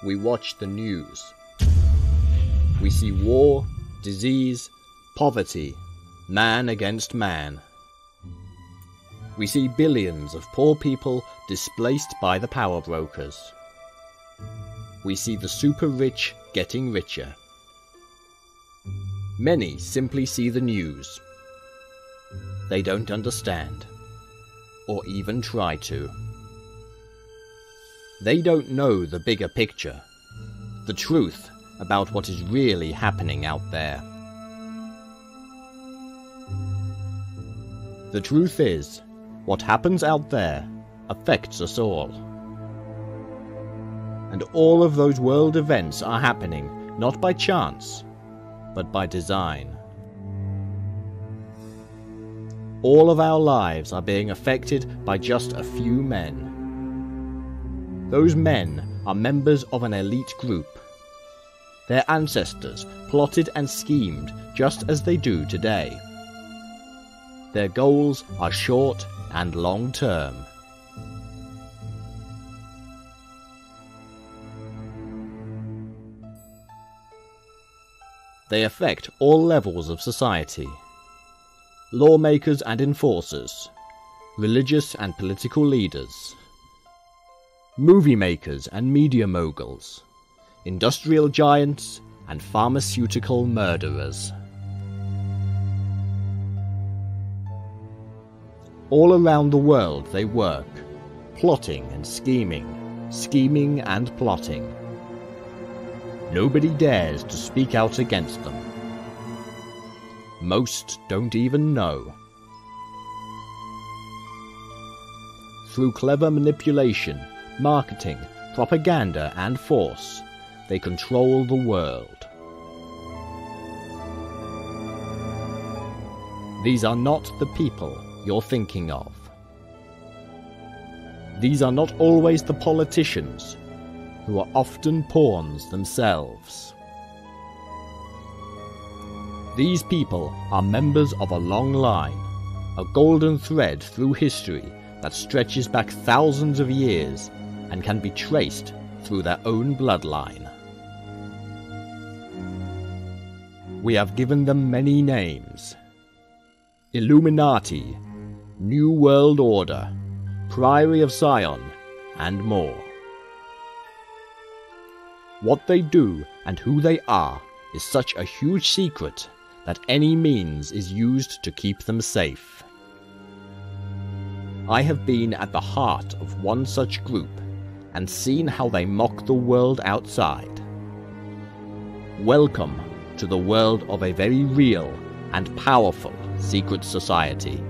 We watch the news. We see war, disease, poverty, man against man. We see billions of poor people displaced by the power brokers. We see the super rich getting richer. Many simply see the news. They don't understand, or even try to. They don't know the bigger picture, the truth about what is really happening out there. The truth is, what happens out there affects us all. And all of those world events are happening not by chance, but by design. All of our lives are being affected by just a few men. Those men are members of an elite group. Their ancestors plotted and schemed just as they do today. Their goals are short and long term. They affect all levels of society. Lawmakers and enforcers, religious and political leaders, movie makers and media moguls, industrial giants and pharmaceutical murderers. All around the world they work, plotting and scheming, scheming and plotting. Nobody dares to speak out against them. Most don't even know. Through clever manipulation, marketing, propaganda and force, they control the world. These are not the people you're thinking of. These are not always the politicians, who are often pawns themselves. These people are members of a long line, a golden thread through history that stretches back thousands of years and can be traced through their own bloodline. We have given them many names: Illuminati, New World Order, Priory of Zion, and more. What they do and who they are is such a huge secret that any means is used to keep them safe. I have been at the heart of one such group and seen how they mock the world outside. Welcome to the world of a very real and powerful secret society.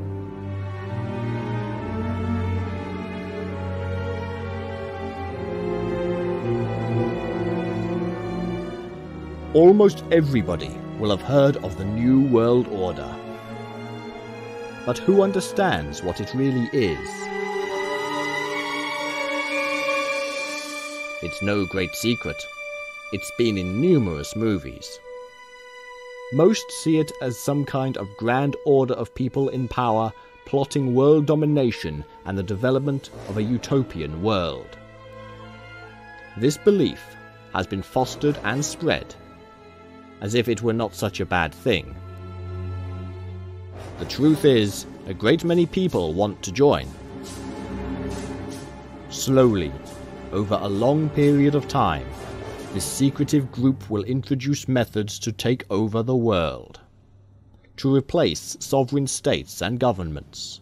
Almost everybody will have heard of the New World Order. But who understands what it really is? It's no great secret. It's been in numerous movies. Most see it as some kind of grand order of people in power plotting world domination and the development of a utopian world. This belief has been fostered and spread, as if it were not such a bad thing. The truth is, a great many people want to join. Slowly, over a long period of time, this secretive group will introduce methods to take over the world, to replace sovereign states and governments.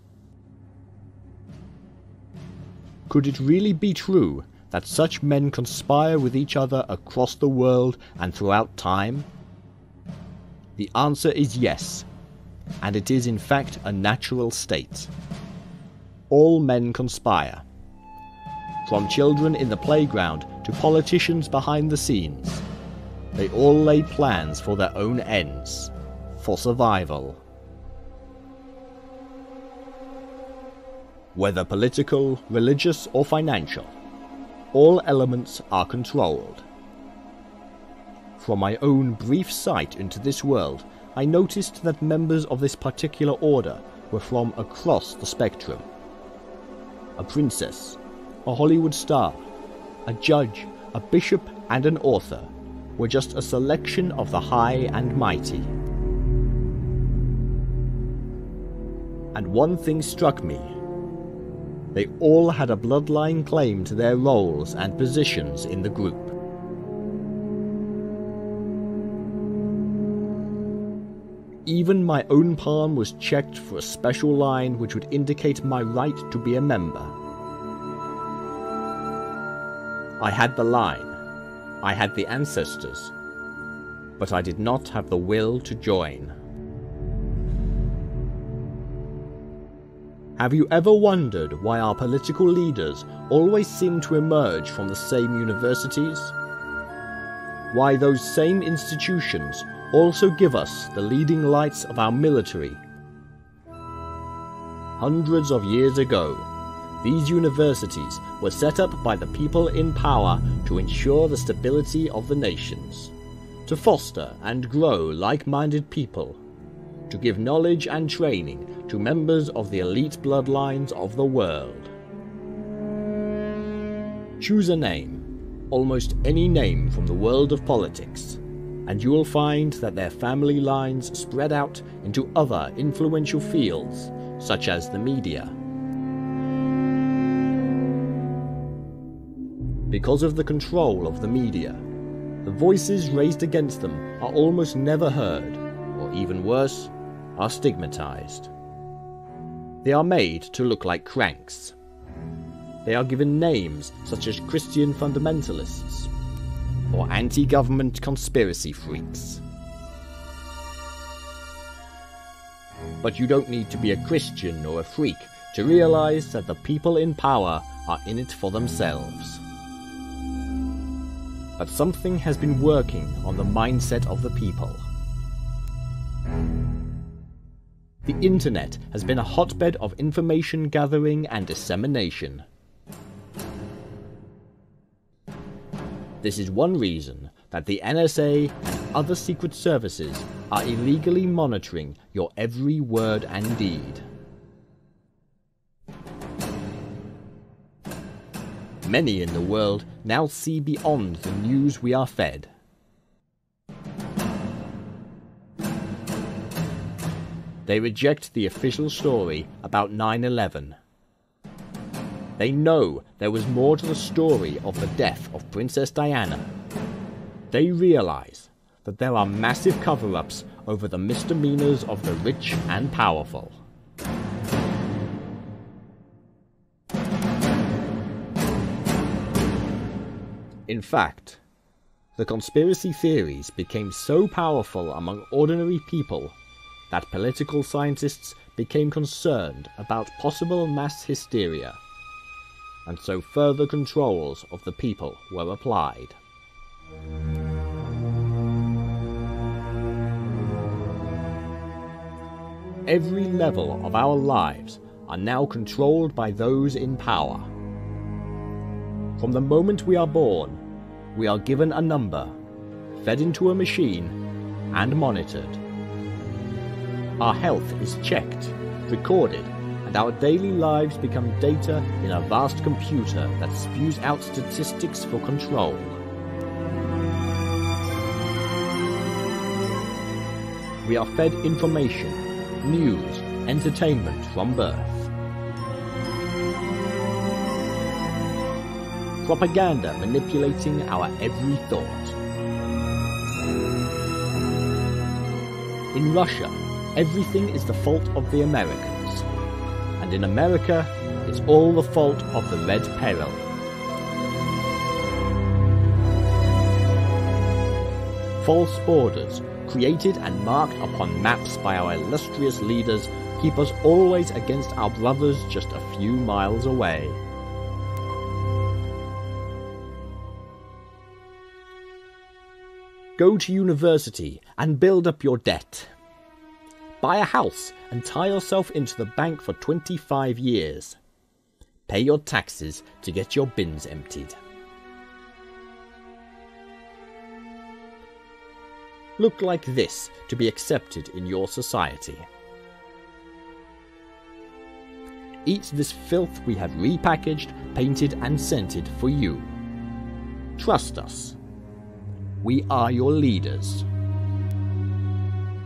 Could it really be true that such men conspire with each other across the world and throughout time? The answer is yes, and it is in fact a natural state. All men conspire. From children in the playground to politicians behind the scenes, they all lay plans for their own ends, for survival. Whether political, religious or financial, all elements are controlled. From my own brief sight into this world, I noticed that members of this particular order were from across the spectrum. A princess, a Hollywood star, a judge, a bishop, and an author were just a selection of the high and mighty. And one thing struck me. They all had a bloodline claim to their roles and positions in the group. Even my own palm was checked for a special line which would indicate my right to be a member. I had the line, I had the ancestors, but I did not have the will to join. Have you ever wondered why our political leaders always seem to emerge from the same universities? Why those same institutions also give us the leading lights of our military? Hundreds of years ago, these universities were set up by the people in power to ensure the stability of the nations, to foster and grow like-minded people, to give knowledge and training to members of the elite bloodlines of the world. Choose a name, almost any name from the world of politics, and you will find that their family lines spread out into other influential fields, such as the media. Because of the control of the media, the voices raised against them are almost never heard, or even worse, are stigmatized. They are made to look like cranks. They are given names such as Christian fundamentalists, or anti-government conspiracy freaks. But you don't need to be a Christian or a freak to realize that the people in power are in it for themselves. But something has been working on the mindset of the people. The internet has been a hotbed of information gathering and dissemination. This is one reason that the NSA and other secret services are illegally monitoring your every word and deed. Many in the world now see beyond the news we are fed. They reject the official story about 9/11. They know there was more to the story of the death of Princess Diana. They realize that there are massive cover-ups over the misdemeanors of the rich and powerful. In fact, the conspiracy theories became so powerful among ordinary people that political scientists became concerned about possible mass hysteria, and so further controls of the people were applied. Every level of our lives are now controlled by those in power. From the moment we are born, we are given a number, fed into a machine, and monitored. Our health is checked, recorded, and our daily lives become data in a vast computer that spews out statistics for control. We are fed information, news, entertainment from birth. Propaganda manipulating our every thought. In Russia, everything is the fault of the Americans, and in America, it's all the fault of the Red Peril. False borders, created and marked upon maps by our illustrious leaders, keep us always against our brothers just a few miles away. Go to university and build up your debt. Buy a house and tie yourself into the bank for 25 years. Pay your taxes to get your bins emptied. Look like this to be accepted in your society. Eat this filth we have repackaged, painted and scented for you. Trust us. We are your leaders.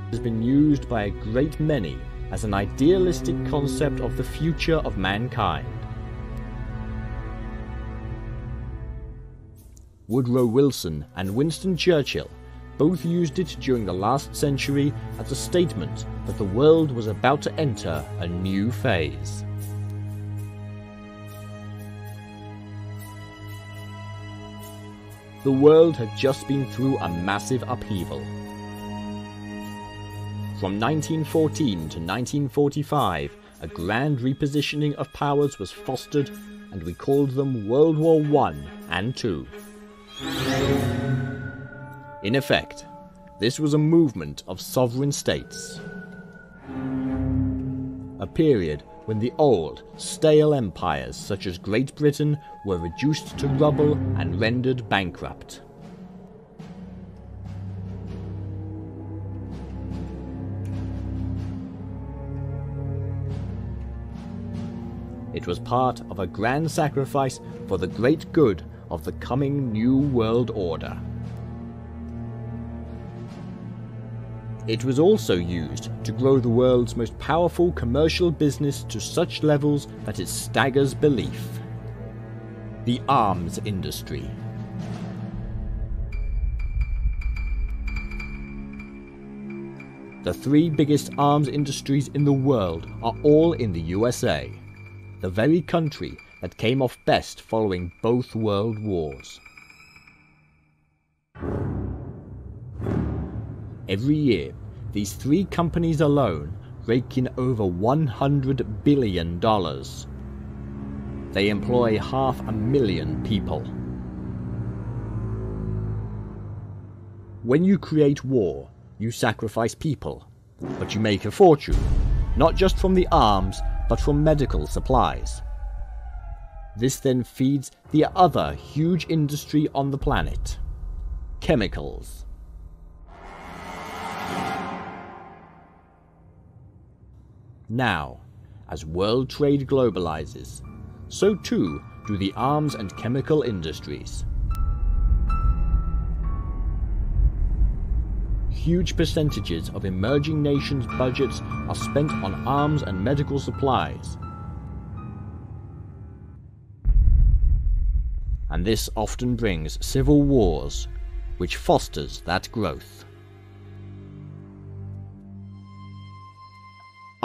It has been used by a great many as an idealistic concept of the future of mankind. Woodrow Wilson and Winston Churchill both used it during the last century as a statement that the world was about to enter a new phase. The world had just been through a massive upheaval. From 1914 to 1945, a grand repositioning of powers was fostered, and we called them World War I and II. In effect, this was a movement of sovereign states. A period when the old, stale empires such as Great Britain were reduced to rubble and rendered bankrupt. It was part of a grand sacrifice for the great good of the coming new world order. It was also used to grow the world's most powerful commercial business to such levels that it staggers belief: the arms industry. The three biggest arms industries in the world are all in the USA, the very country that came off best following both world wars. Every year, these three companies alone rake in over $100 billion. They employ 500,000 people. When you create war, you sacrifice people, but you make a fortune, not just from the arms, but from medical supplies. This then feeds the other huge industry on the planet: chemicals. Now, as world trade globalizes, so too do the arms and chemical industries. Huge percentages of emerging nations' budgets are spent on arms and medical supplies. And this often brings civil wars, which fosters that growth.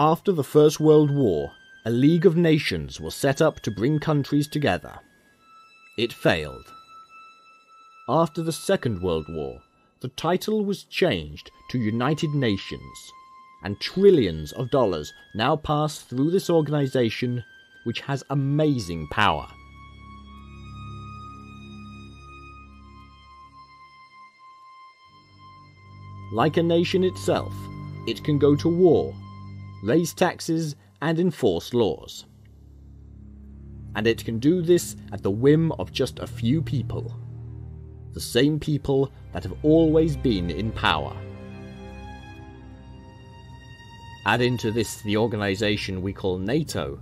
After the First World War, a League of Nations was set up to bring countries together. It failed. After the Second World War, the title was changed to United Nations, and trillions of dollars now pass through this organization, which has amazing power. Like a nation itself, it can go to war, raise taxes, and enforce laws. And it can do this at the whim of just a few people. The same people that have always been in power. Add into this the organization we call NATO,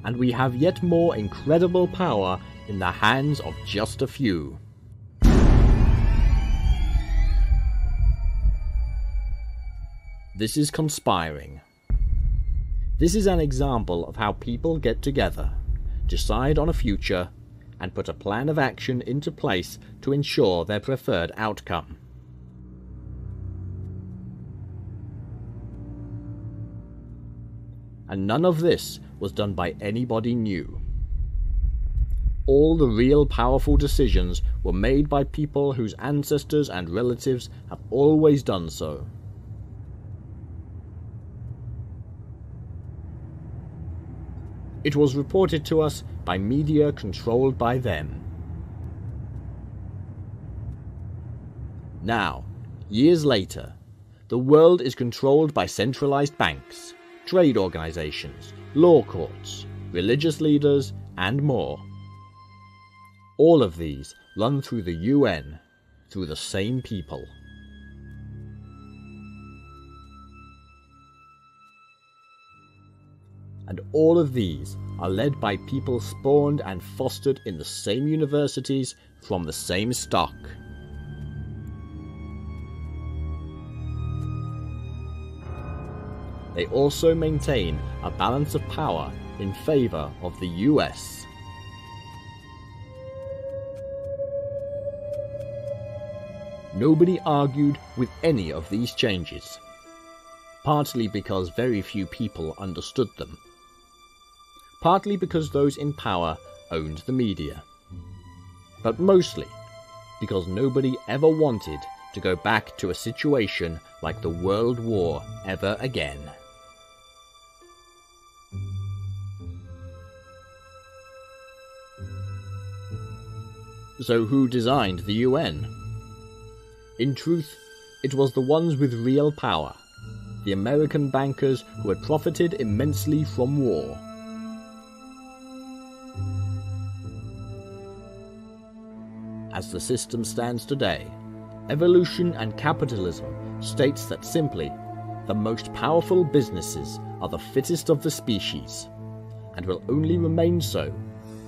and we have yet more incredible power in the hands of just a few. This is conspiring. This is an example of how people get together, decide on a future, and put a plan of action into place to ensure their preferred outcome. And none of this was done by anybody new. All the real powerful decisions were made by people whose ancestors and relatives have always done so. It was reported to us by media controlled by them. Now, years later, the world is controlled by centralized banks, trade organizations, law courts, religious leaders, and more. All of these run through the UN, through the same people. And all of these are led by people spawned and fostered in the same universities from the same stock. they also maintain a balance of power in favor of the US. Nobody argued with any of these changes, partly because very few people understood them, partly because those in power owned the media, but mostly because nobody ever wanted to go back to a situation like the World War ever again. So who designed the UN? In truth, it was the ones with real power, the American bankers who had profited immensely from war. As the system stands today, evolution and capitalism states that simply, the most powerful businesses are the fittest of the species, and will only remain so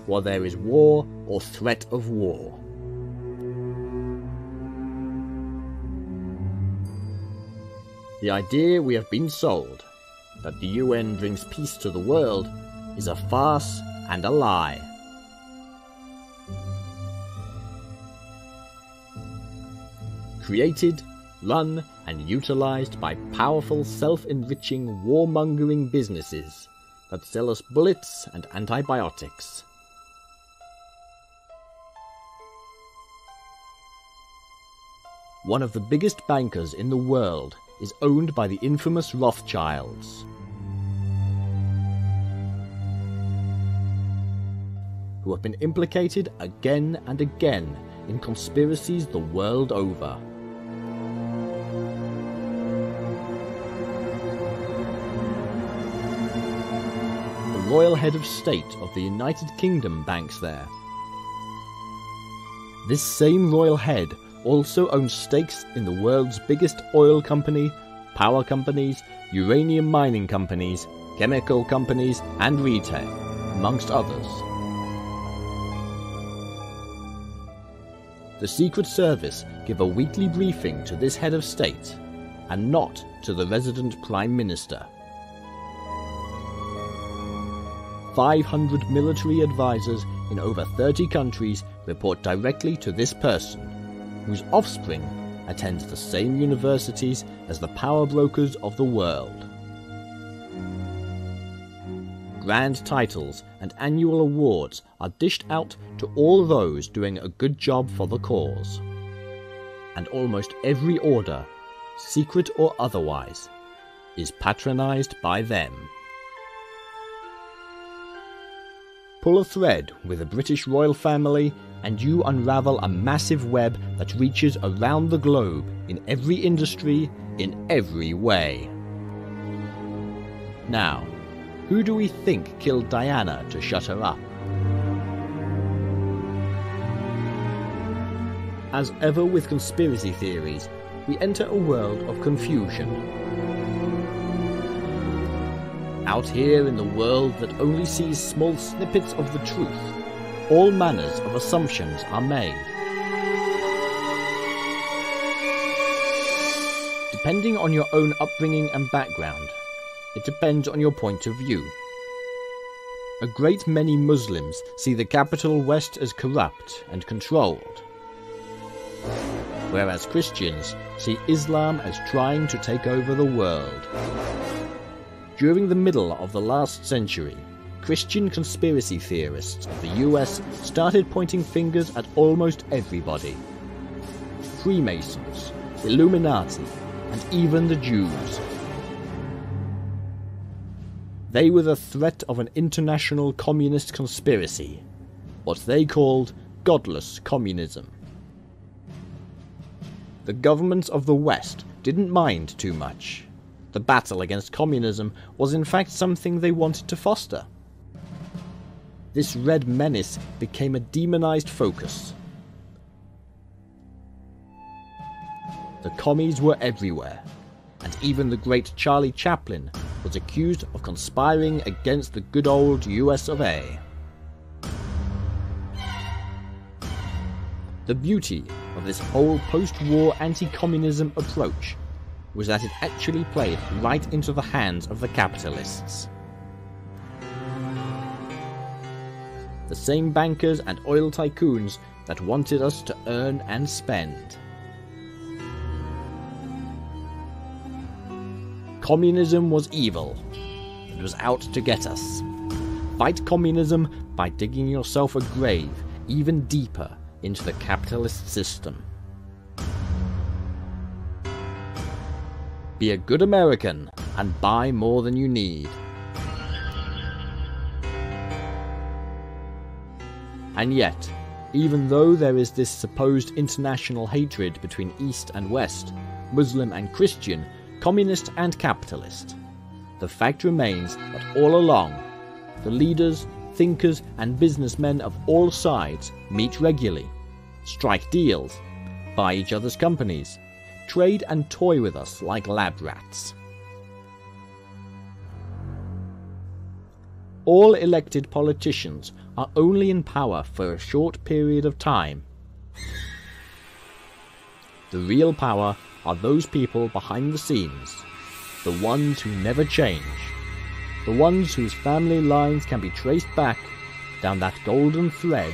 while there is war or threat of war. The idea we have been sold, that the UN brings peace to the world, is a farce and a lie. Created, run, and utilized by powerful self-enriching warmongering businesses that sell us bullets and antibiotics. One of the biggest bankers in the world is owned by the infamous Rothschilds, who have been implicated again and again in conspiracies the world over. The royal head of state of the United Kingdom banks there. This same royal head also owns stakes in the world's biggest oil company, power companies, uranium mining companies, chemical companies, and retail, amongst others. The Secret Service give a weekly briefing to this head of state, and not to the resident Prime Minister. 500 military advisors in over 30 countries report directly to this person, whose offspring attend the same universities as the power brokers of the world. Grand titles and annual awards are dished out to all those doing a good job for the cause. And almost every order, secret or otherwise, is patronized by them. Pull a thread with the British royal family and you unravel a massive web that reaches around the globe in every industry, in every way. Now, who do we think killed Diana to shut her up? As ever with conspiracy theories, we enter a world of confusion. Out here in the world that only sees small snippets of the truth, all manners of assumptions are made. Depending on your own upbringing and background, it depends on your point of view. A great many Muslims see the capital West as corrupt and controlled, whereas Christians see Islam as trying to take over the world. During the middle of the last century, Christian conspiracy theorists of the US started pointing fingers at almost everybody. Freemasons, Illuminati, and even the Jews. They were the threat of an international communist conspiracy, what they called godless communism. The governments of the West didn't mind too much. The battle against communism was in fact something they wanted to foster. This red menace became a demonized focus. The commies were everywhere, and even the great Charlie Chaplin was accused of conspiring against the good old US of A. The beauty of this whole post-war anti-communism approach was that it actually played right into the hands of the capitalists. The same bankers and oil tycoons that wanted us to earn and spend. Communism was evil. It was out to get us. Fight communism by digging yourself a grave even deeper into the capitalist system. Be a good American and buy more than you need. And yet, even though there is this supposed international hatred between East and West, Muslim and Christian, communist and capitalist, the fact remains that all along, the leaders, thinkers and businessmen of all sides meet regularly, strike deals, buy each other's companies, trade and toy with us like lab rats. All elected politicians are only in power for a short period of time. The real power are those people behind the scenes, the ones who never change, the ones whose family lines can be traced back down that golden thread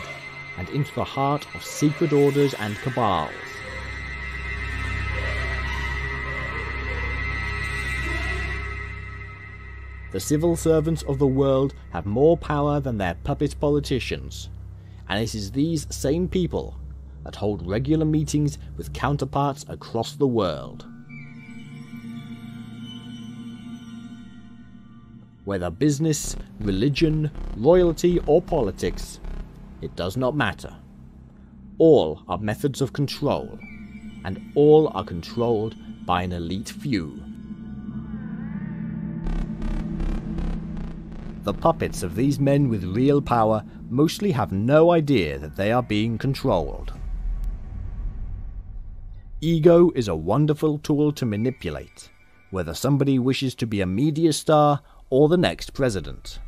and into the heart of secret orders and cabals. The civil servants of the world have more power than their puppet politicians, and it is these same people that hold regular meetings with counterparts across the world. Whether business, religion, royalty or politics, it does not matter. All are methods of control, and all are controlled by an elite few. The puppets of these men with real power mostly have no idea that they are being controlled. Ego is a wonderful tool to manipulate, whether somebody wishes to be a media star or the next president.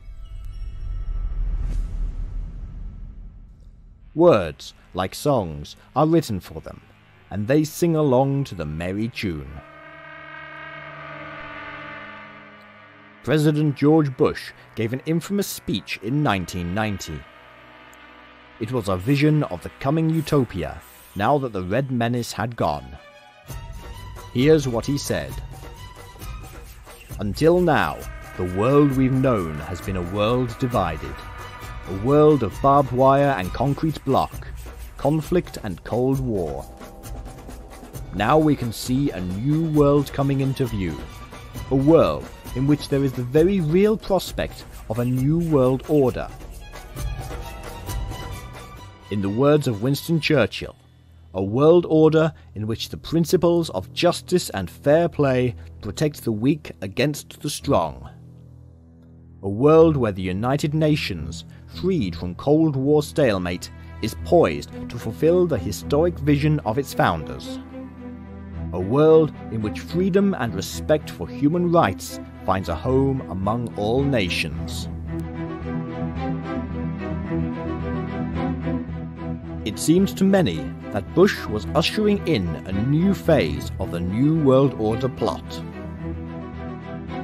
Words, like songs, are written for them, and they sing along to the merry tune. President George Bush gave an infamous speech in 1990. It was a vision of the coming utopia, now that the Red Menace had gone. Here's what he said. Until now, the world we've known has been a world divided. A world of barbed wire and concrete block, conflict and Cold War. Now we can see a new world coming into view. A world in which there is the very real prospect of a new world order. In the words of Winston Churchill, a world order in which the principles of justice and fair play protect the weak against the strong. A world where the United Nations, freed from Cold War stalemate, is poised to fulfill the historic vision of its founders. A world in which freedom and respect for human rights finds a home among all nations. It seems to many that Bush was ushering in a new phase of the New World Order plot.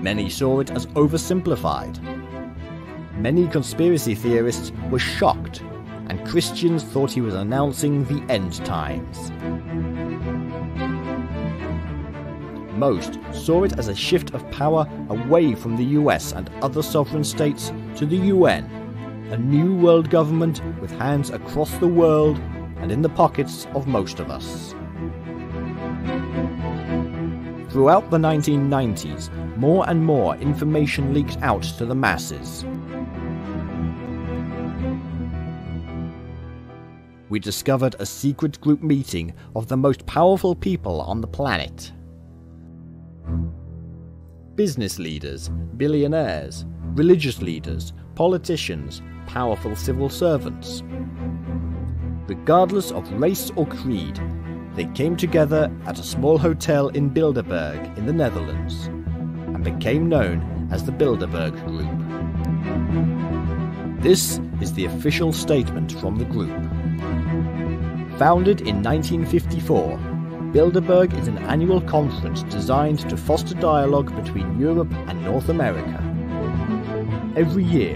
Many saw it as oversimplified. Many conspiracy theorists were shocked, and Christians thought he was announcing the end times. Most saw it as a shift of power away from the US and other sovereign states to the UN, a new world government with hands across the world and in the pockets of most of us. Throughout the 1990s, more and more information leaked out to the masses. We discovered a secret group meeting of the most powerful people on the planet. Business leaders, billionaires, religious leaders, politicians, powerful civil servants. Regardless of race or creed, they came together at a small hotel in Bilderberg in the Netherlands, and became known as the Bilderberg Group. This is the official statement from the group. Founded in 1954, Bilderberg is an annual conference designed to foster dialogue between Europe and North America. Every year,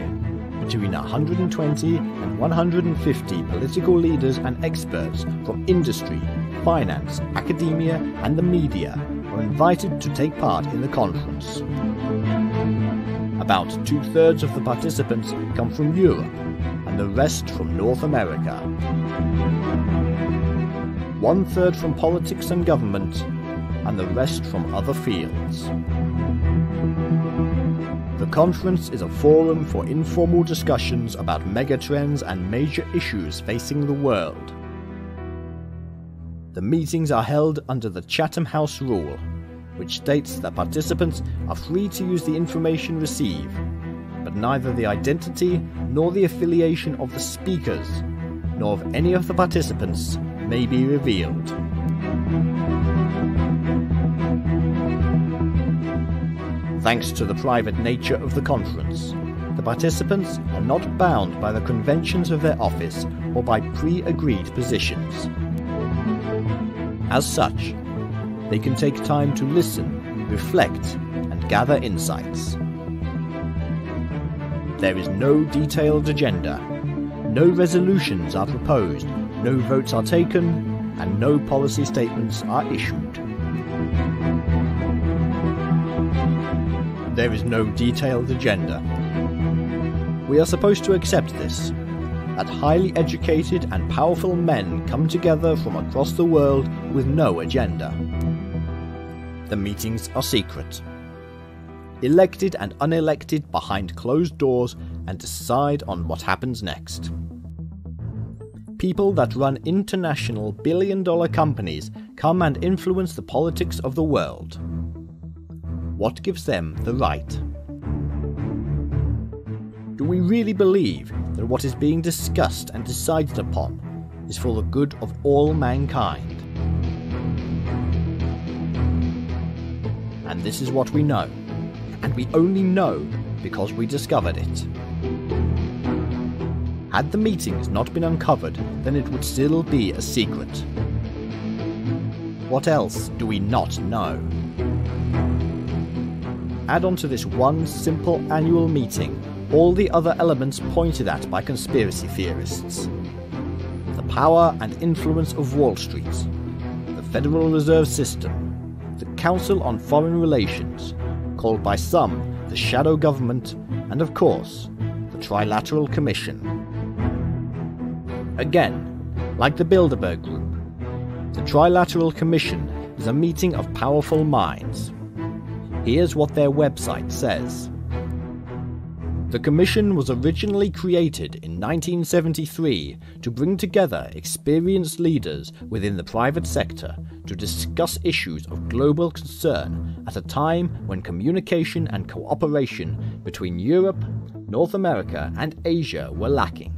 between 120 and 150 political leaders and experts from industry, finance, academia and the media are invited to take part in the conference. About 2/3 of the participants come from Europe and the rest from North America. 1/3 from politics and government, and the rest from other fields. The conference is a forum for informal discussions about megatrends and major issues facing the world. The meetings are held under the Chatham House Rule, which states that participants are free to use the information received, but neither the identity nor the affiliation of the speakers, nor of any of the participants, may be revealed. Thanks to the private nature of the conference, the participants are not bound by the conventions of their office or by pre-agreed positions. As such, they can take time to listen, reflect, and gather insights. There is no detailed agenda, no resolutions are proposed, no votes are taken, and no policy statements are issued. There is no detailed agenda. We are supposed to accept this, that highly educated and powerful men come together from across the world with no agenda. The meetings are secret. Elected and unelected behind closed doors and decide on what happens next. People that run international billion-dollar companies come and influence the politics of the world. What gives them the right? Do we really believe that what is being discussed and decided upon is for the good of all mankind? And this is what we know, and we only know because we discovered it. Had the meetings not been uncovered, then it would still be a secret. What else do we not know? Add on to this one simple annual meeting all the other elements pointed at by conspiracy theorists. The power and influence of Wall Street, the Federal Reserve System, the Council on Foreign Relations, called by some the Shadow Government, and of course, the Trilateral Commission. Again, like the Bilderberg Group, the Trilateral Commission is a meeting of powerful minds. Here's what their website says. The Commission was originally created in 1973 to bring together experienced leaders within the private sector to discuss issues of global concern at a time when communication and cooperation between Europe, North America, and Asia were lacking.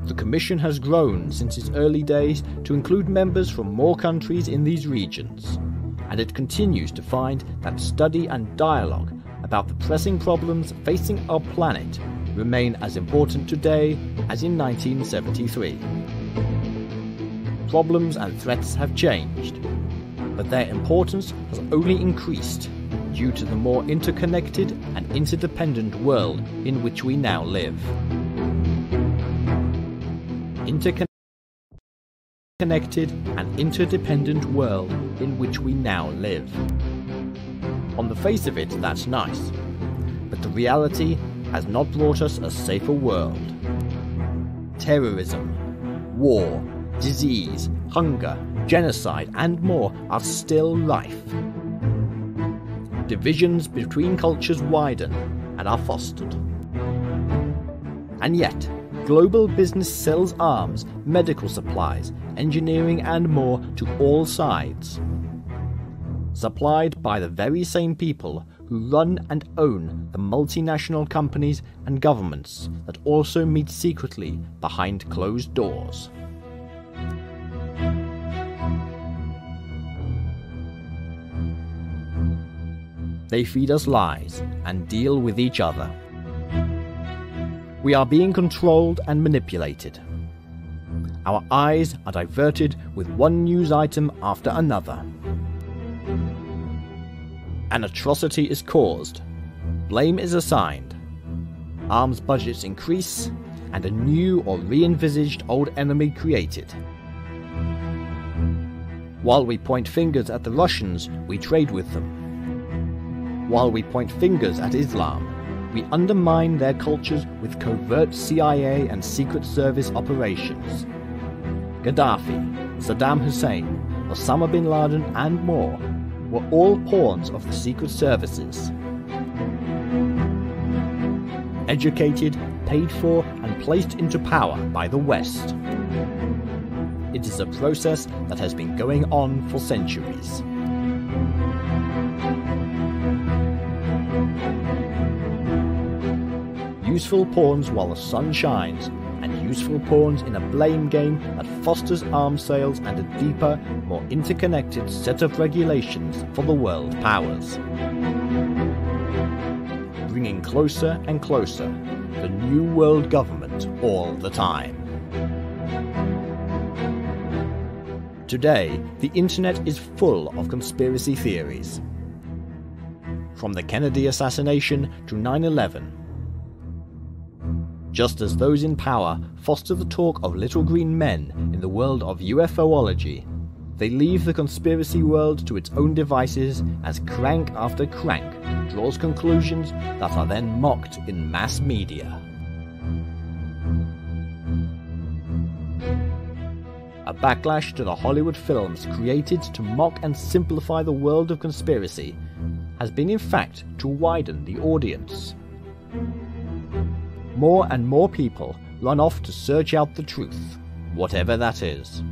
The Commission has grown since its early days to include members from more countries in these regions, and it continues to find that study and dialogue about the pressing problems facing our planet remain as important today as in 1973. Problems and threats have changed, but their importance has only increased due to the more interconnected and interdependent world in which we now live. Interconnected and interdependent world in which we now live. On the face of it, that's nice, but the reality has not brought us a safer world. Terrorism, war, disease, hunger, genocide, and more are still rife. Divisions between cultures widen and are fostered. And yet, global business sells arms, medical supplies, engineering and more to all sides. Supplied by the very same people who run and own the multinational companies and governments that also meet secretly behind closed doors. They feed us lies and deal with each other. We are being controlled and manipulated. Our eyes are diverted with one news item after another. An atrocity is caused, blame is assigned, arms budgets increase, and a new or re-envisaged old enemy created. While we point fingers at the Russians, we trade with them. While we point fingers at Islam, we undermine their cultures with covert CIA and Secret Service operations. Gaddafi, Saddam Hussein, Osama bin Laden and more were all pawns of the Secret Services. Educated, paid for and placed into power by the West. It is a process that has been going on for centuries. Useful pawns while the sun shines, and useful pawns in a blame game that fosters arms sales and a deeper, more interconnected set of regulations for the world powers. Bringing closer and closer the new world government all the time. Today, the internet is full of conspiracy theories. From the Kennedy assassination to 9/11. Just as those in power foster the talk of little green men in the world of UFOlogy, they leave the conspiracy world to its own devices as crank after crank draws conclusions that are then mocked in mass media. A backlash to the Hollywood films created to mock and simplify the world of conspiracy has been in fact to widen the audience. More and more people run off to search out the truth, whatever that is.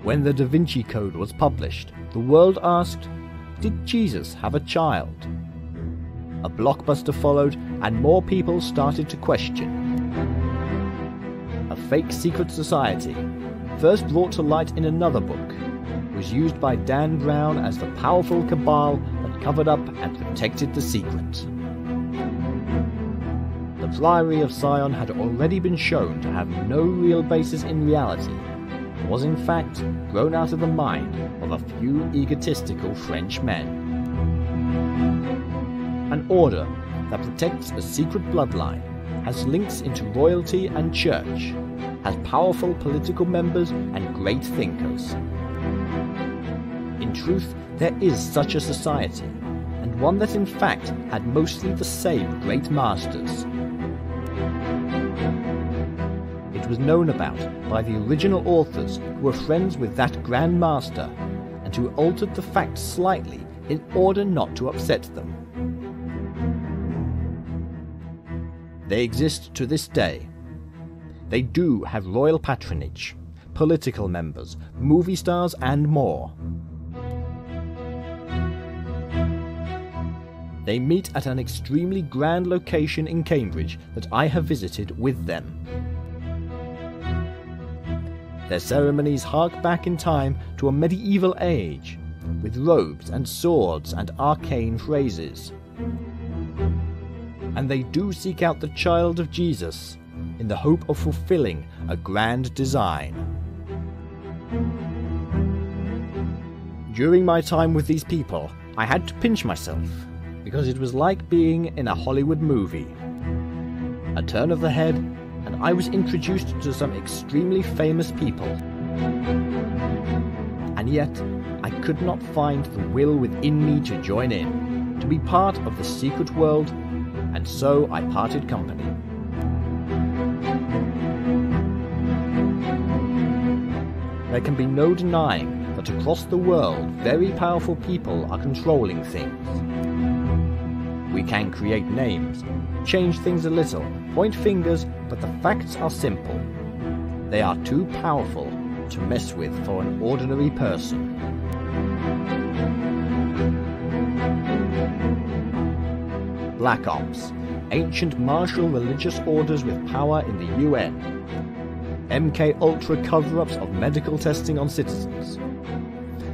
When the Da Vinci Code was published, the world asked, did Jesus have a child? A blockbuster followed and more people started to question. A fake secret society, first brought to light in another book, was used by Dan Brown as the powerful cabal that covered up and protected the secret. The Priory of Sion had already been shown to have no real basis in reality, and was in fact grown out of the mind of a few egotistical French men. An order that protects a secret bloodline, has links into royalty and church, has powerful political members and great thinkers. In truth, there is such a society, and one that in fact had mostly the same great masters. It was known about by the original authors who were friends with that Grand Master, and who altered the facts slightly in order not to upset them. They exist to this day. They do have royal patronage, political members, movie stars and more. They meet at an extremely grand location in Cambridge that I have visited with them. Their ceremonies hark back in time to a medieval age, with robes and swords and arcane phrases. And they do seek out the child of Jesus, in the hope of fulfilling a grand design. During my time with these people, I had to pinch myself, because it was like being in a Hollywood movie. A turn of the head, and I was introduced to some extremely famous people. And yet, I could not find the will within me to join in, to be part of the secret world, and so I parted company. There can be no denying that across the world, very powerful people are controlling things. We can create names, change things a little, point fingers, but the facts are simple. They are too powerful to mess with for an ordinary person. Black Ops, ancient martial religious orders with power in the UN. MK Ultra cover-ups of medical testing on citizens.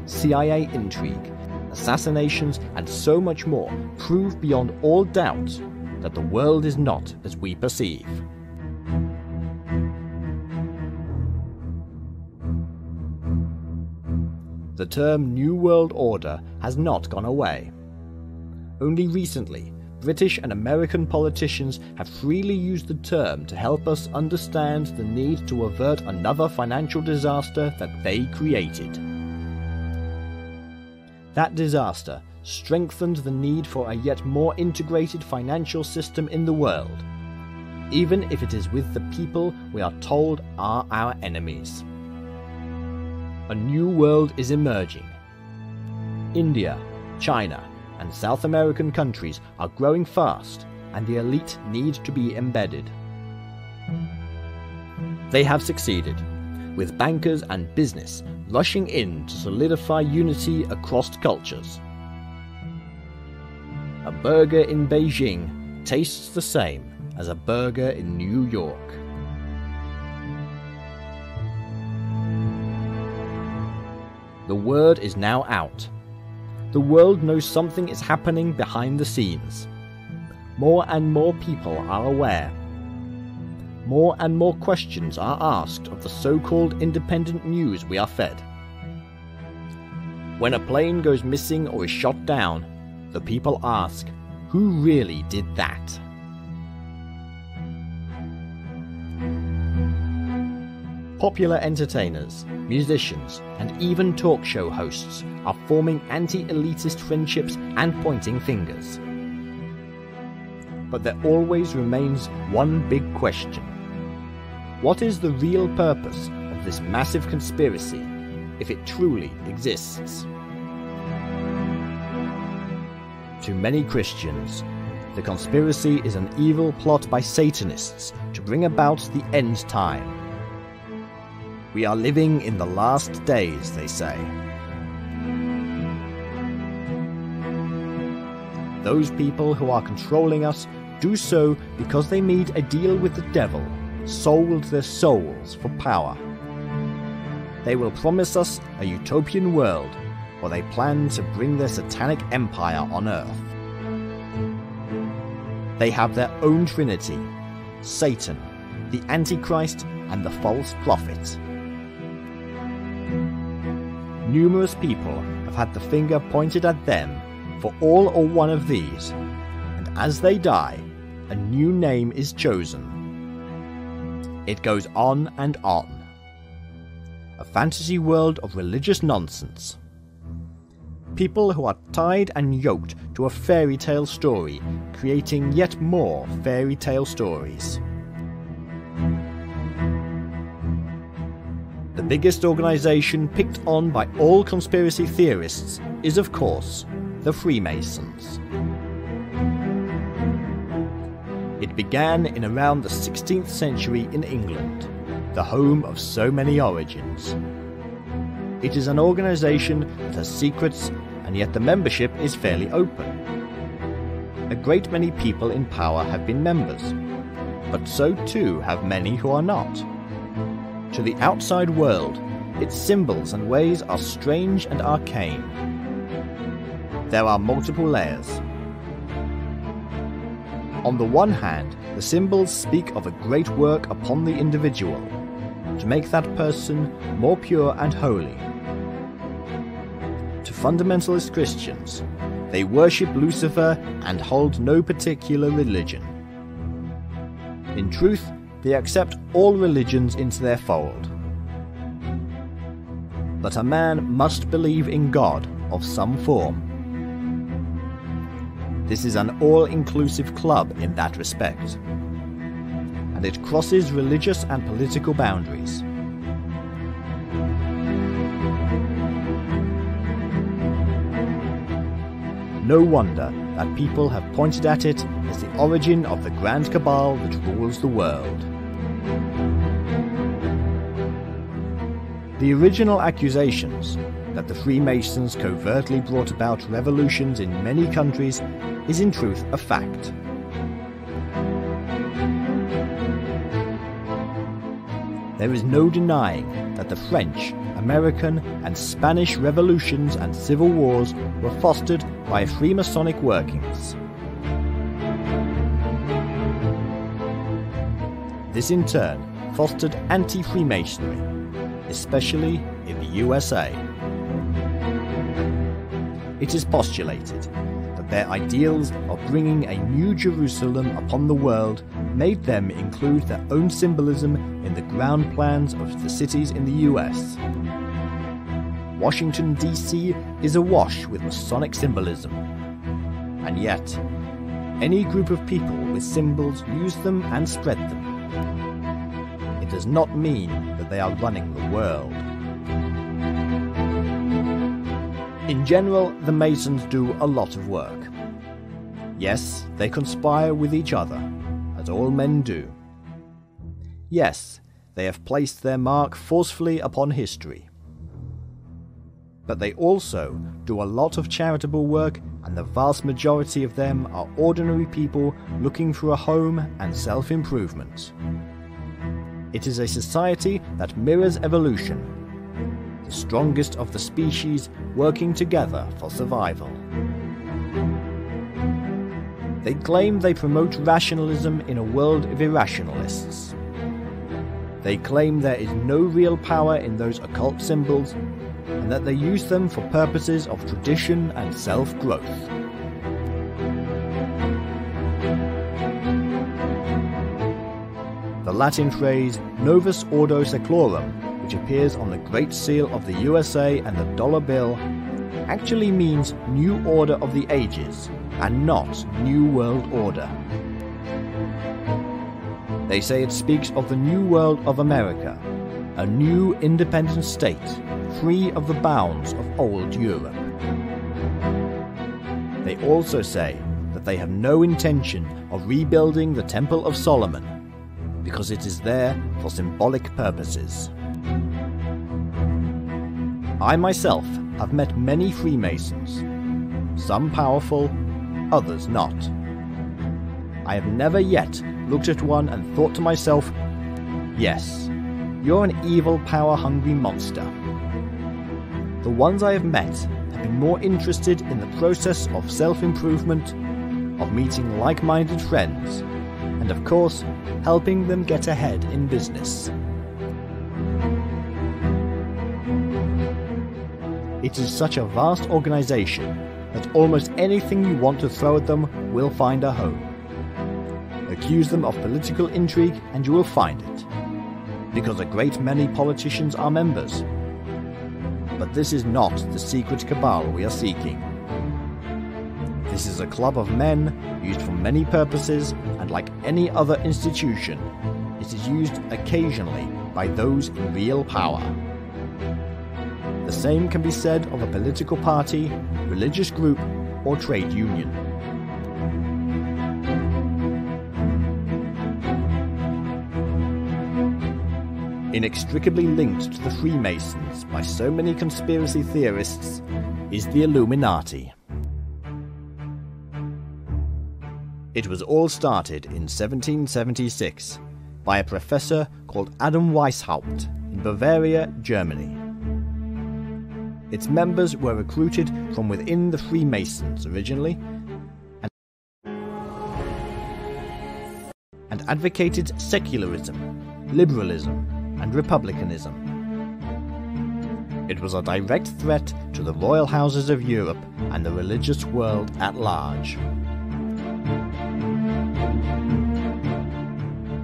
CIA intrigue, assassinations, and so much more prove beyond all doubt that the world is not as we perceive. the term New World Order has not gone away. Only recently, British and American politicians have freely used the term to help us understand the need to avert another financial disaster that they created. That disaster strengthened the need for a yet more integrated financial system in the world, even if it is with the people we are told are our enemies. A new world is emerging. India, China, and South American countries are growing fast, and the elite need to be embedded. They have succeeded, with bankers and business rushing in to solidify unity across cultures. A burger in Beijing tastes the same as a burger in New York. The word is now out. The world knows something is happening behind the scenes. More and more people are aware. More and more questions are asked of the so-called independent news we are fed. When a plane goes missing or is shot down, the people ask, who really did that? Popular entertainers, musicians, and even talk show hosts are forming anti-elitist friendships and pointing fingers. But there always remains one big question. What is the real purpose of this massive conspiracy, if it truly exists? To many Christians, the conspiracy is an evil plot by Satanists to bring about the end time. We are living in the last days, they say. Those people who are controlling us do so because they made a deal with the devil, sold their souls for power. They will promise us a utopian world, or they plan to bring their satanic empire on earth. They have their own trinity, Satan, the Antichrist, and the false prophet. Numerous people have had the finger pointed at them for all or one of these, and as they die, a new name is chosen. It goes on and on. A fantasy world of religious nonsense. People who are tied and yoked to a fairy tale story, creating yet more fairy tale stories. The biggest organization picked on by all conspiracy theorists is, of course, the Freemasons. It began in around the 16th century in England, the home of so many origins. It is an organization that has secrets, and yet the membership is fairly open. A great many people in power have been members, but so too have many who are not. To the outside world, its symbols and ways are strange and arcane. There are multiple layers. On the one hand, the symbols speak of a great work upon the individual, to make that person more pure and holy. To fundamentalist Christians, they worship Lucifer and hold no particular religion. In truth, they accept all religions into their fold. But a man must believe in God of some form. This is an all-inclusive club in that respect, and it crosses religious and political boundaries. No wonder that people have pointed at it as the origin of the grand cabal that rules the world. The original accusations that the Freemasons covertly brought about revolutions in many countries is in truth a fact. There is no denying that the French, American, and Spanish revolutions and civil wars were fostered by Freemasonic workings. This in turn fostered anti-Freemasonry, especially in the USA. it is postulated that their ideals of bringing a new Jerusalem upon the world made them include their own symbolism in the ground plans of the cities in the US. Washington, D.C. is awash with Masonic symbolism. And yet, any group of people with symbols use them and spread them. It does not mean that they are running the world. In general, the Masons do a lot of work. Yes, they conspire with each other, as all men do. Yes, they have placed their mark forcefully upon history. But they also do a lot of charitable work, and the vast majority of them are ordinary people looking for a home and self-improvement. It is a society that mirrors evolution, the strongest of the species working together for survival. They claim they promote rationalism in a world of irrationalists. They claim there is no real power in those occult symbols, and that they use them for purposes of tradition and self-growth. The Latin phrase Novus Ordo Seclorum, which appears on the Great Seal of the USA and the dollar bill, actually means New Order of the Ages, and not New World Order. They say it speaks of the New World of America, a new independent state, free of the bounds of old Europe. They also say that they have no intention of rebuilding the Temple of Solomon, because it is there for symbolic purposes. I myself have met many Freemasons, some powerful, others not. I have never yet looked at one and thought to myself, yes, you're an evil, power-hungry monster. The ones I have met have been more interested in the process of self-improvement, of meeting like-minded friends, and of course, helping them get ahead in business. It is such a vast organization that almost anything you want to throw at them will find a home. Accuse them of political intrigue and you will find it, because a great many politicians are members. But this is not the secret cabal we are seeking. This is a club of men used for many purposes, and like any other institution, it is used occasionally by those in real power. The same can be said of a political party, religious group, or trade union. Inextricably linked to the Freemasons by so many conspiracy theorists is the Illuminati. It was all started in 1776 by a professor called Adam Weishaupt in Bavaria, Germany. Its members were recruited from within the Freemasons originally and advocated secularism, liberalism, and republicanism. It was a direct threat to the royal houses of Europe and the religious world at large.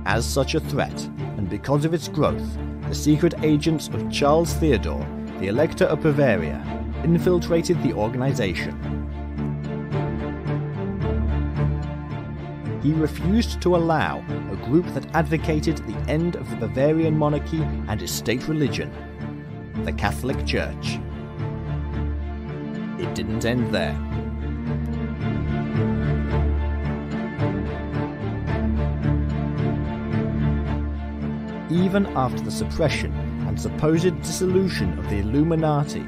As such a threat, and because of its growth, the secret agents of Charles Theodore, the Elector of Bavaria, infiltrated the organization. He refused to allow a group that advocated the end of the Bavarian monarchy and its state religion, the Catholic Church. It didn't end there. Even after the suppression and supposed dissolution of the Illuminati,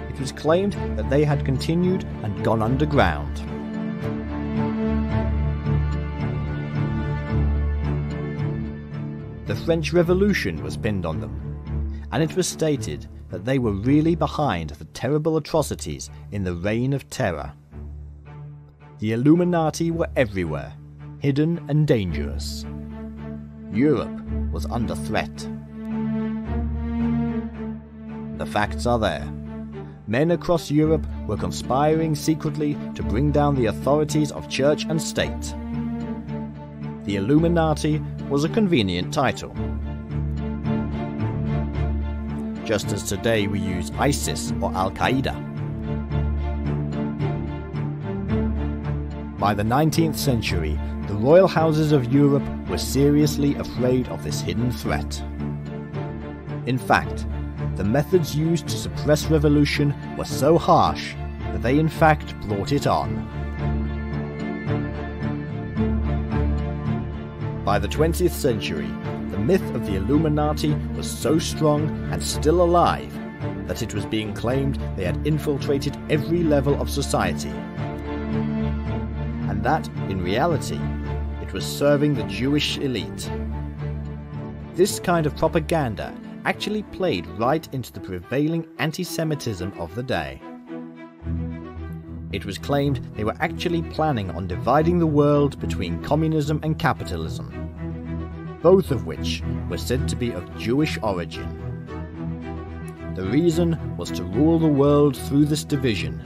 it was claimed that they had continued and gone underground. The French Revolution was pinned on them, and it was stated that they were really behind the terrible atrocities in the Reign of Terror. The Illuminati were everywhere, hidden and dangerous. Europe was under threat. The facts are there. men across Europe were conspiring secretly to bring down the authorities of church and state. The Illuminati was a convenient title. Just as today we use ISIS or Al-Qaeda. By the 19th century, the royal houses of Europe were seriously afraid of this hidden threat. In fact, the methods used to suppress revolution were so harsh that they in fact brought it on. By the 20th century, the myth of the Illuminati was so strong and still alive that it was being claimed they had infiltrated every level of society, and that, in reality, it was serving the Jewish elite. This kind of propaganda actually played right into the prevailing anti-Semitism of the day. It was claimed they were actually planning on dividing the world between communism and capitalism, both of which were said to be of Jewish origin. The reason was to rule the world through this division.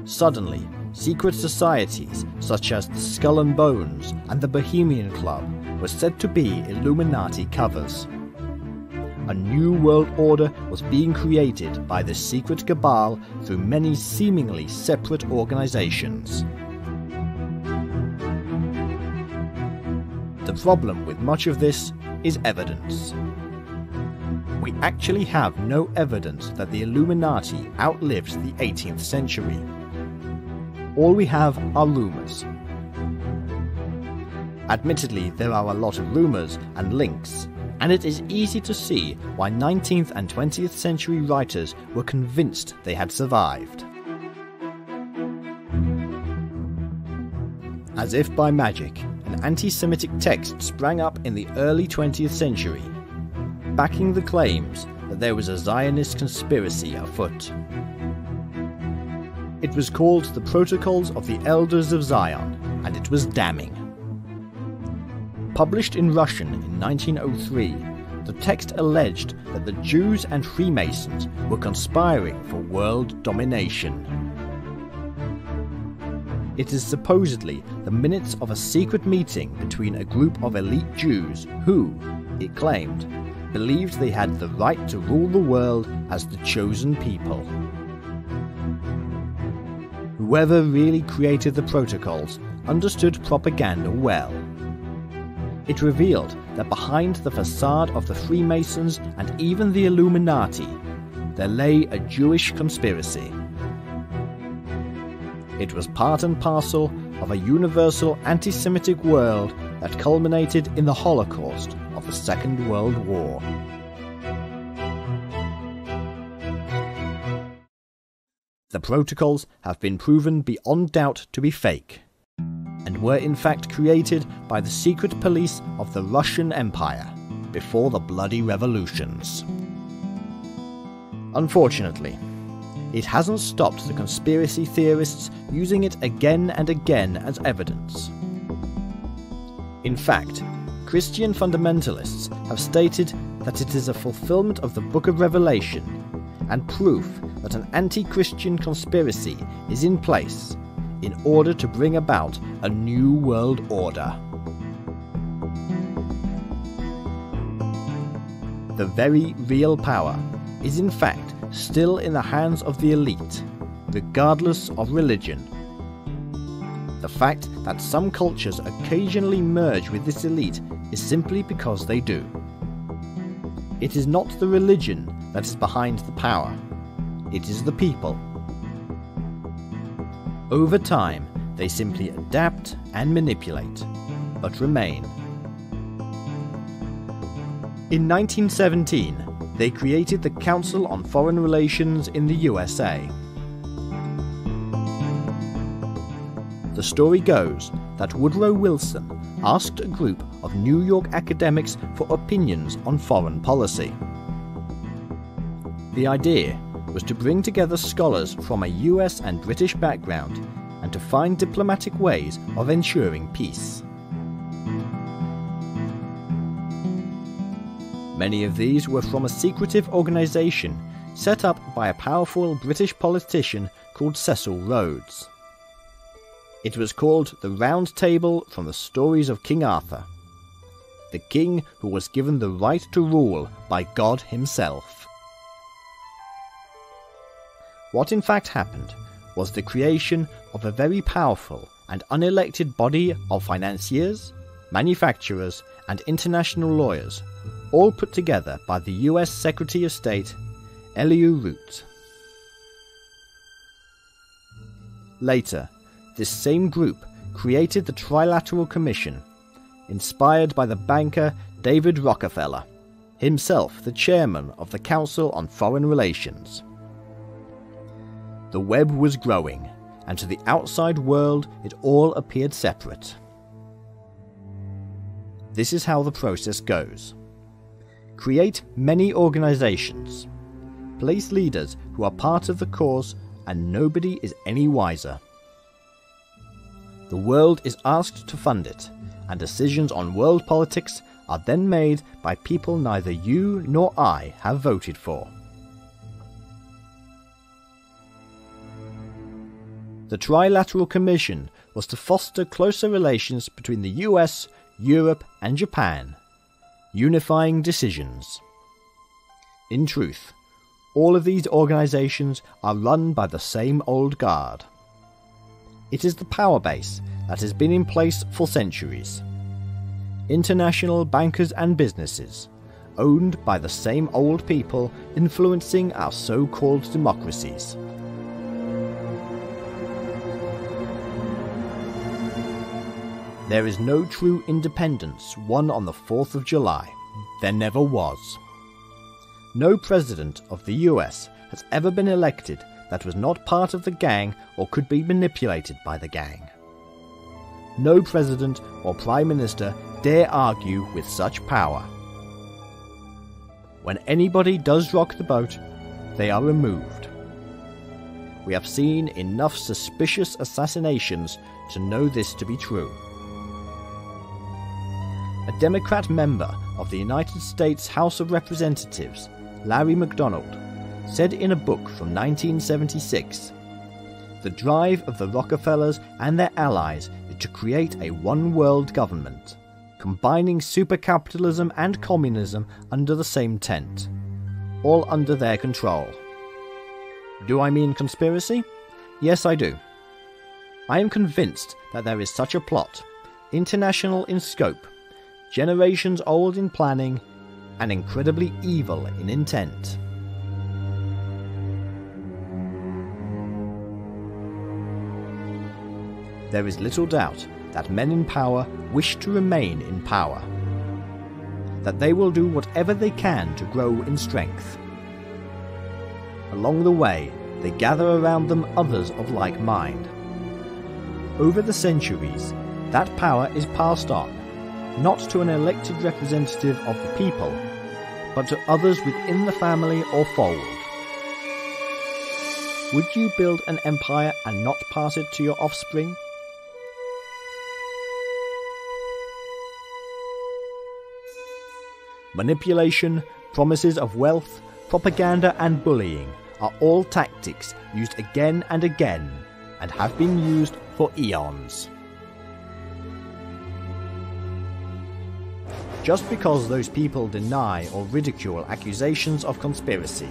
Suddenly, secret societies such as the Skull and Bones and the Bohemian Club were said to be Illuminati covers. A new world order was being created by this secret cabal through many seemingly separate organizations. The problem with much of this is evidence. We actually have no evidence that the Illuminati outlived the 18th century. All we have are rumors. Admittedly, there are a lot of rumors and links, and it is easy to see why 19th and 20th century writers were convinced they had survived. As if by magic, an anti-Semitic text sprang up in the early 20th century, backing the claims that there was a Zionist conspiracy afoot. It was called the Protocols of the Elders of Zion, and it was damning. Published in Russian in 1903, the text alleged that the Jews and Freemasons were conspiring for world domination. It is supposedly the minutes of a secret meeting between a group of elite Jews who, it claimed, believed they had the right to rule the world as the chosen people. Whoever really created the protocols understood propaganda well. It revealed that behind the facade of the Freemasons and even the Illuminati, there lay a Jewish conspiracy. It was part and parcel of a universal anti-Semitic world that culminated in the Holocaust of the Second World War. The protocols have been proven beyond doubt to be fake, and were in fact created by the secret police of the Russian Empire before the bloody revolutions. Unfortunately, it hasn't stopped the conspiracy theorists using it again and again as evidence. In fact, Christian fundamentalists have stated that it is a fulfillment of the Book of Revelation and proof that an anti-Christian conspiracy is in place in order to bring about a new world order. The very real power is in fact still in the hands of the elite, regardless of religion. The fact that some cultures occasionally merge with this elite is simply because they do. It is not the religion that is behind the power, it is the people. Over time, they simply adapt and manipulate, but remain. In 1917, they created the Council on Foreign Relations in the USA. The story goes that Woodrow Wilson asked a group of New York academics for opinions on foreign policy. The idea was to bring together scholars from a US and British background and to find diplomatic ways of ensuring peace. Many of these were from a secretive organisation set up by a powerful British politician called Cecil Rhodes. It was called the Round Table from the stories of King Arthur, the king who was given the right to rule by God himself. What in fact happened was the creation of a very powerful and unelected body of financiers, manufacturers, and international lawyers, all put together by the US Secretary of State, Elihu Root. Later, this same group created the Trilateral Commission, inspired by the banker David Rockefeller, himself the chairman of the Council on Foreign Relations. The web was growing, and to the outside world it all appeared separate. This is how the process goes. Create many organizations. Place leaders who are part of the cause, and nobody is any wiser. The world is asked to fund it, and decisions on world politics are then made by people neither you nor I have voted for. The Trilateral Commission was to foster closer relations between the US, Europe, and Japan, unifying decisions. In truth, all of these organizations are run by the same old guard. It is the power base that has been in place for centuries. International bankers and businesses, owned by the same old people influencing our so-called democracies. There is no true independence won on the 4th of July. There never was. No president of the US has ever been elected that was not part of the gang or could be manipulated by the gang. No president or prime minister dare argue with such power. When anybody does rock the boat, they are removed. We have seen enough suspicious assassinations to know this to be true. A Democrat member of the United States House of Representatives, Larry McDonald, said in a book from 1976, "The drive of the Rockefellers and their allies is to create a one-world government, combining supercapitalism and communism under the same tent, all under their control." Do I mean conspiracy? Yes, I do. I am convinced that there is such a plot, international in scope, generations old in planning, and incredibly evil in intent. There is little doubt that men in power wish to remain in power, that they will do whatever they can to grow in strength. Along the way, they gather around them others of like mind. Over the centuries, that power is passed on, not to an elected representative of the people, but to others within the family or fold. Would you build an empire and not pass it to your offspring? Manipulation, promises of wealth, propaganda and bullying are all tactics used again and again, and have been used for eons. Just because those people deny or ridicule accusations of conspiracy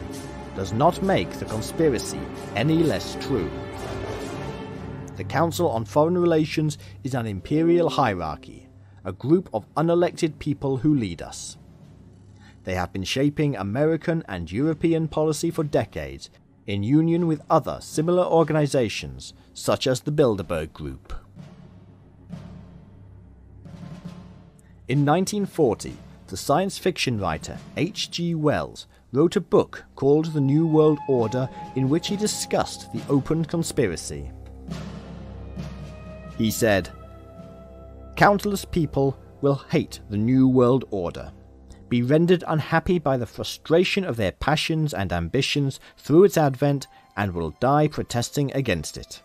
does not make the conspiracy any less true. The Council on Foreign Relations is an imperial hierarchy, a group of unelected people who lead us. They have been shaping American and European policy for decades in union with other similar organizations such as the Bilderberg Group. In 1940, the science fiction writer H.G. Wells wrote a book called The New World Order in which he discussed the open conspiracy. He said, "Countless people will hate the New World Order, be rendered unhappy by the frustration of their passions and ambitions through its advent, and will die protesting against it.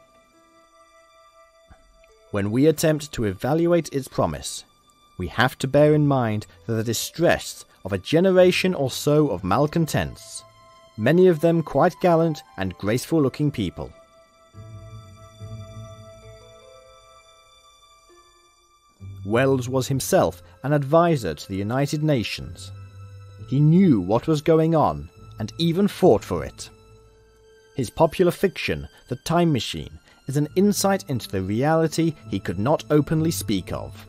When we attempt to evaluate its promise, we have to bear in mind the distress of a generation or so of malcontents, many of them quite gallant and graceful-looking people. Wells was himself an advisor to the United Nations. He knew what was going on and even fought for it. His popular fiction, The Time Machine, is an insight into the reality he could not openly speak of.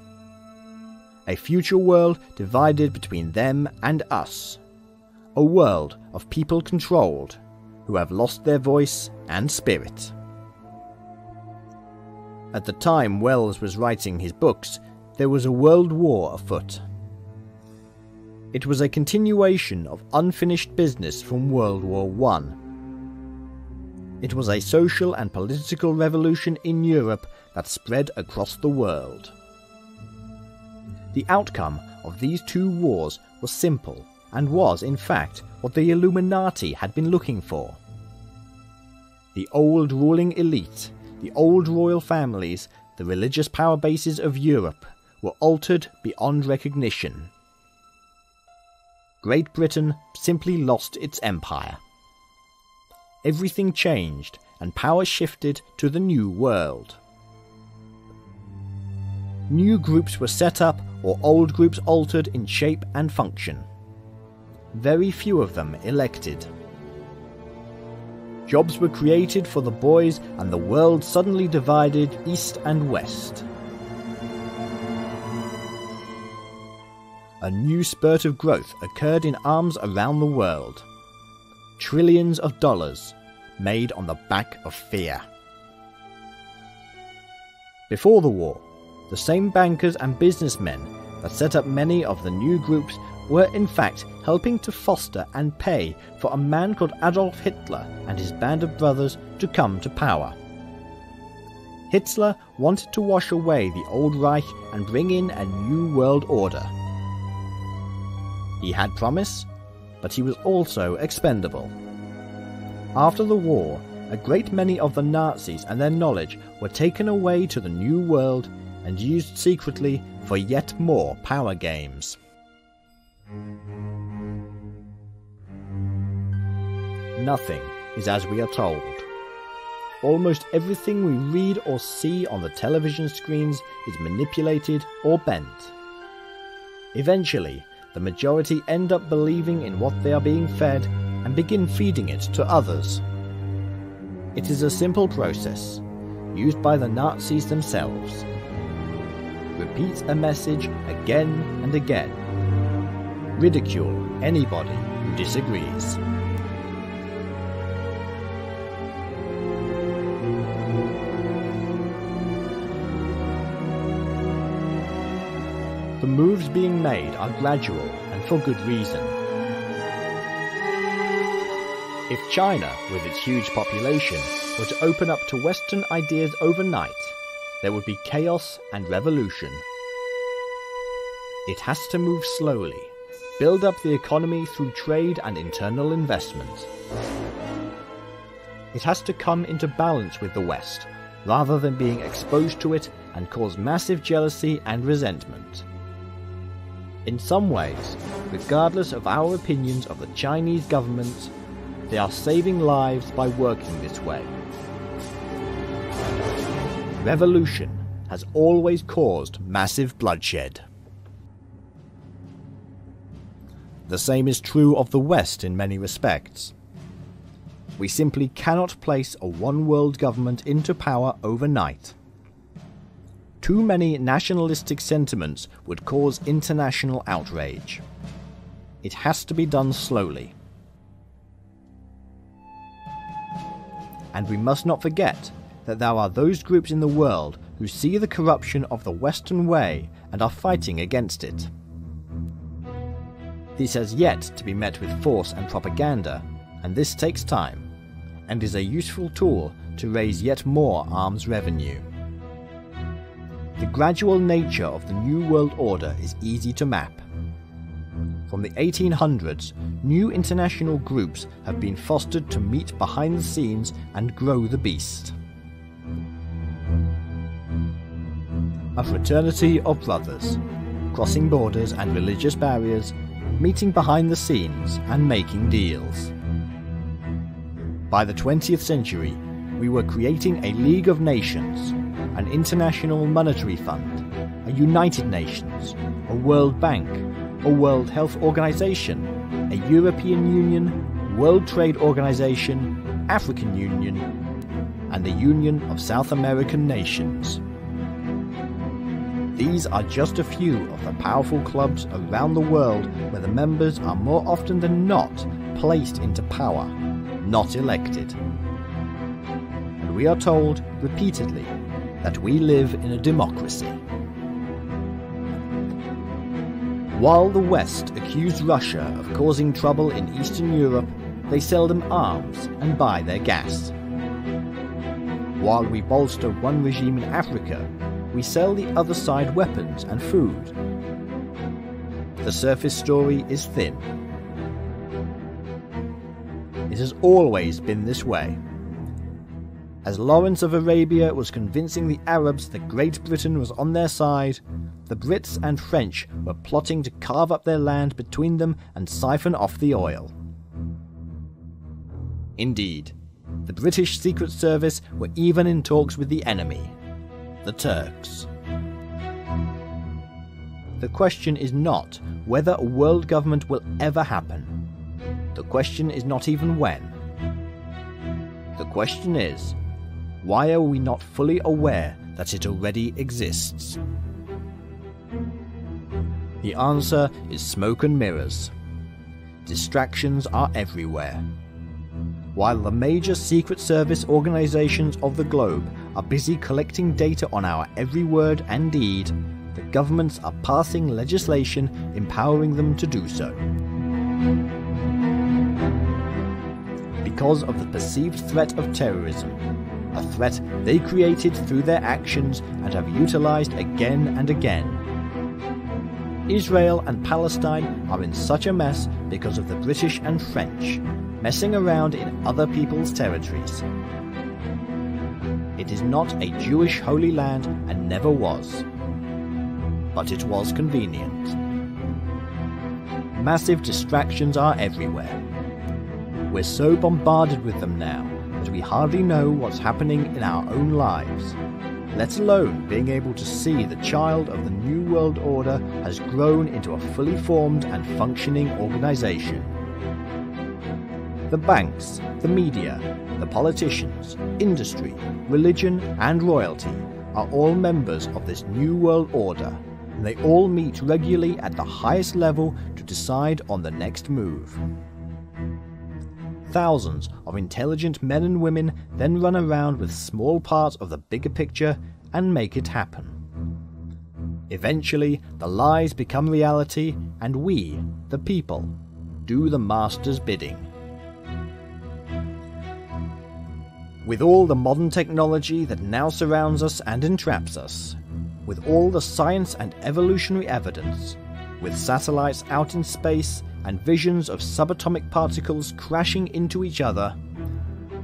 A future world divided between them and us. A world of people controlled, who have lost their voice and spirit. At the time Wells was writing his books, there was a world war afoot. It was a continuation of unfinished business from World War I. It was a social and political revolution in Europe that spread across the world. The outcome of these two wars was simple, and was, in fact, what the Illuminati had been looking for. The old ruling elite, the old royal families, the religious power bases of Europe were altered beyond recognition. Great Britain simply lost its empire. Everything changed, and power shifted to the New World. New groups were set up, or old groups altered in shape and function. Very few of them elected. Jobs were created for the boys, and the world suddenly divided east and west. A new spurt of growth occurred in arms around the world. Trillions of dollars made on the back of fear. Before the war, the same bankers and businessmen that set up many of the new groups were in fact helping to foster and pay for a man called Adolf Hitler and his band of brothers to come to power. Hitler wanted to wash away the old Reich and bring in a new world order. He had promise, but he was also expendable. After the war, a great many of the Nazis and their knowledge were taken away to the New World and used secretly for yet more power games. Nothing is as we are told. Almost everything we read or see on the television screens is manipulated or bent. Eventually, the majority end up believing in what they are being fed and begin feeding it to others. It is a simple process, used by the Nazis themselves. Repeat a message again and again. Ridicule anybody who disagrees. The moves being made are gradual and for good reason. If China, with its huge population, were to open up to Western ideas overnight, there would be chaos and revolution. It has to move slowly, build up the economy through trade and internal investment. It has to come into balance with the West, rather than being exposed to it and cause massive jealousy and resentment. In some ways, regardless of our opinions of the Chinese government, they are saving lives by working this way. Revolution has always caused massive bloodshed. The same is true of the West in many respects. We simply cannot place a one-world government into power overnight. Too many nationalistic sentiments would cause international outrage. It has to be done slowly. And we must not forget that there are those groups in the world who see the corruption of the Western way and are fighting against it. This has yet to be met with force and propaganda, and this takes time, and is a useful tool to raise yet more arms revenue. The gradual nature of the New World Order is easy to map. From the 1800s, new international groups have been fostered to meet behind the scenes and grow the beast. A fraternity of brothers, crossing borders and religious barriers, meeting behind the scenes and making deals. By the 20th century, we were creating a League of Nations, an International Monetary Fund, a United Nations, a World Bank, a World Health Organization, a European Union, World Trade Organization, African Union, and the Union of South American Nations. These are just a few of the powerful clubs around the world where the members are more often than not placed into power, not elected. And we are told repeatedly that we live in a democracy. While the West accused Russia of causing trouble in Eastern Europe, they sell them arms and buy their gas. While we bolster one regime in Africa, we sell the other side weapons and food. The surface story is thin. It has always been this way. As Lawrence of Arabia was convincing the Arabs that Great Britain was on their side, the Brits and French were plotting to carve up their land between them and siphon off the oil. Indeed, the British Secret Service were even in talks with the enemy, the Turks. The question is not whether a world government will ever happen. The question is not even when. The question is, why are we not fully aware that it already exists? The answer is smoke and mirrors. Distractions are everywhere. While the major Secret Service organizations of the globe are busy collecting data on our every word and deed, the governments are passing legislation empowering them to do so. Because of the perceived threat of terrorism, a threat they created through their actions and have utilized again and again. Israel and Palestine are in such a mess because of the British and French messing around in other people's territories. It is not a Jewish holy land and never was. But it was convenient. Massive distractions are everywhere. We're so bombarded with them now that we hardly know what's happening in our own lives, let alone being able to see the child of the New World Order has grown into a fully formed and functioning organization. The banks, the media, the politicians, industry, religion, and royalty are all members of this New World Order, and they all meet regularly at the highest level to decide on the next move. Thousands of intelligent men and women then run around with small parts of the bigger picture and make it happen. Eventually, the lies become reality, and we, the people, do the master's bidding. With all the modern technology that now surrounds us and entraps us, with all the science and evolutionary evidence, with satellites out in space and visions of subatomic particles crashing into each other,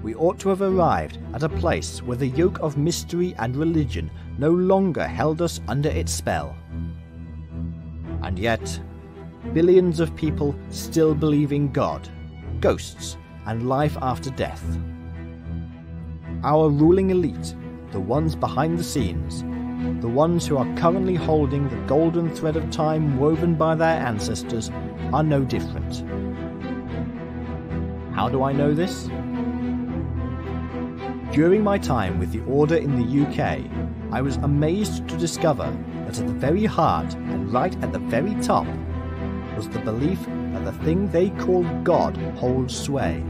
we ought to have arrived at a place where the yoke of mystery and religion no longer held us under its spell. And yet, billions of people still believe in God, ghosts, and life after death. Our ruling elite, the ones behind the scenes, the ones who are currently holding the golden thread of time woven by their ancestors, are no different. How do I know this? During my time with the Order in the UK, I was amazed to discover that at the very heart and right at the very top was the belief that the thing they called God holds sway.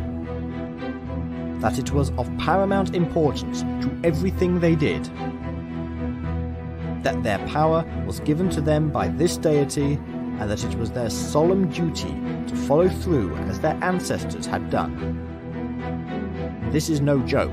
That it was of paramount importance to everything they did. That their power was given to them by this deity, and that it was their solemn duty to follow through as their ancestors had done. This is no joke.